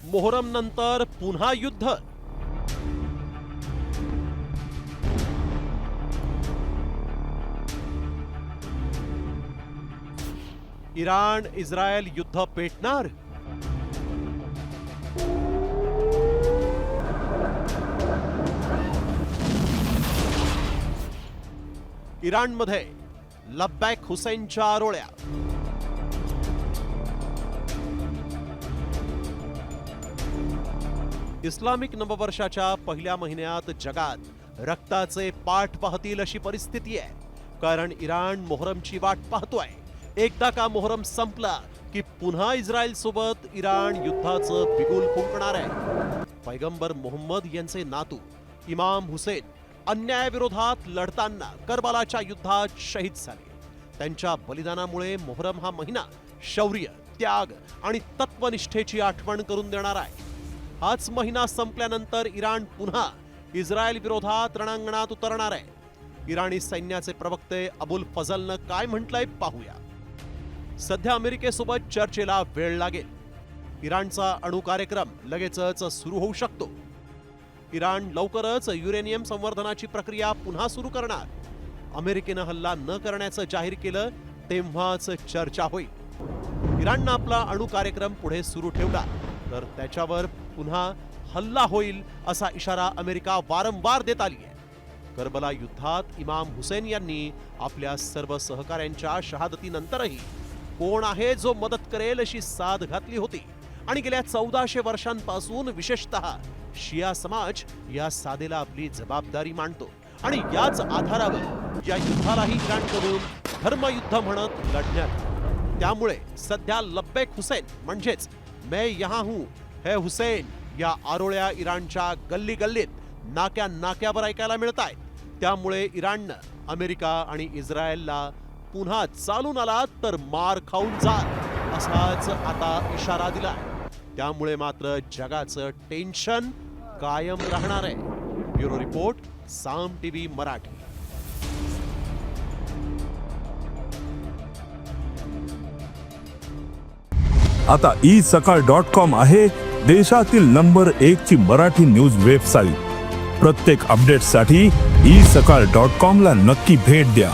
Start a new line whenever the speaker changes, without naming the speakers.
मोहरम नंतर पुन्हा युद्ध. इराण इस्रायल युद्ध पेटणार. इराणमध्ये लब्बैक हुसैनच्या आरोळ्या. इस्लामिक नववर्षाच्या पहिल्या महिन्यात जगात रक्ताचे पाठ पाहतील अशी परिस्थिती आहे. कारण इराण मोहरमची वाट पाहतोय. एकदा का मोहरम संपला की पुन्हा इस्रायल सोबत इराण युद्धाचं बिगुल फुंकणार आहे. पैगंबर मोहम्मद यांचे नातू इमाम हुसेन अन्यायाविरोधात लढताना करबलाच्या युद्धात शहीद झाले. त्यांच्या बलिदानामुळे मोहरम हा महिना शौर्य, त्याग आणि तत्वनिष्ठेची आठवण करून देणार आहे. हाच महिना संपल्यानंतर इराण पुन्हा इस्रायल विरोधात रणांगणात उतरणार आहे. इराणी सैन्याचे प्रवक्ते अबुल फजलनं काय म्हटलंय पाहूया. सध्या अमेरिकेसोबत चर्चेला वेळ लागेल. इराणचा अणु कार्यक्रम लगेचच सुरू होऊ शकतो. इराण लवकरच युरेनियम संवर्धनाची प्रक्रिया पुन्हा सुरू करणार. अमेरिकेनं हल्ला न करण्याचं जाहीर केलं तेव्हाच चर्चा होईल. इराणनं आपला अणु कार्यक्रम पुढे सुरू ठेवला तर त्याच्यावर पुन्हा हल्ला होईल असा इशारा अमेरिका वारंवार देत आली आहे. करबला युद्धात इमाम हुसेन यांनी आपल्या सर्व सहकाऱ्यांच्या शहादतीनंतरही कोण आहे जो मदत करेल अशी साद घातली होती. आणि गेल्या 1400 वर्षांपासून विशेषतः शिया समाज या सादेला आपली जबाबदारी मानतो. आणि याच आधारावर या युद्धालाही इराणकडून धर्मयुद्ध म्हणत लढण्यात. त्यामुळे सध्या लब्बैक हुसैन म्हणजेच मैं यहाँ हूं है हुसैन या आरोळ्या इराणच्या गल्ली गल्लीत नाक्या नाक्यावर ऐकायला मिळत आहेत. त्यामुळे इराणनं अमेरिका आणि इस्रायलला पुन्हा चालून आला तर मार खाऊन जाल असाच आता इशारा दिलाय. त्यामुळे मात्र जगाचं टेन्शन कायम राहणार आहे. ब्युरो रिपोर्ट, साम टीव्ही मराठी.
आता isakal.com आहे देशातील नंबर 1 ची मराठी न्यूज वेबसाईट. प्रत्येक अपडेटसाठी isakal.com ला नक्की भेट द्या.